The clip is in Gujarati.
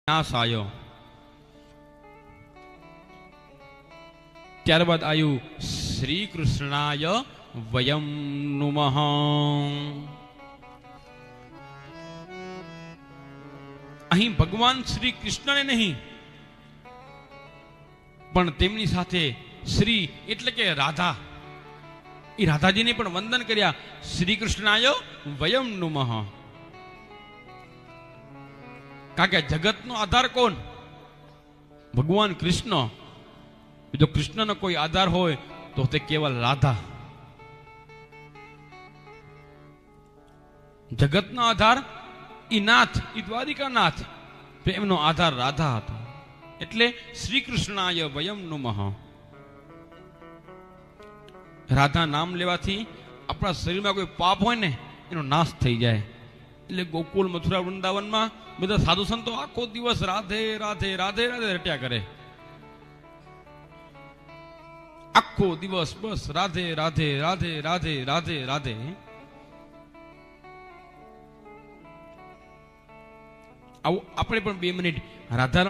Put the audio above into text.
નાશ આવ્યો. ત્યારબાદ આવ્યું શ્રી કૃષ્ણાય વયમ નુમઃ. અહીં ભગવાન શ્રી કૃષ્ણને નહીં પણ તેમની સાથે શ્રી એટલે કે રાધા, એ રાધાજીને પણ વંદન કર્યા. શ્રી કૃષ્ણાય વયમ નુમઃ. કારણ કે જગતનો આધાર કોણ? ભગવાન કૃષ્ણ. જો કૃષ્ણનો કોઈ આધાર હોય તો તે કેવલ રાધા. જગતનો આધાર ઈ નાથ, ઈ દ્વારિકા નાથ, પ્રેમનો આધાર રાધા હતો. એટલે શ્રી કૃષ્ણાય વયમ નુમઃ. રાધા નામ લેવાથી આપણા શરીરમાં કોઈ પાપ હોય ને એનો નાશ થઈ જાય. એટલે ગોકુળ, મથુરા, વૃંદાવનમાં બધા સાધુ સંતો આખો દિવસ રાધે રાધે રાધે રાધે રટ્યા કરે. આખો દિવસ બસ રાધે રાધે રાધે રાધે રાધે રાધે. આવું આપણે પણ 2 મિનિટ રાધા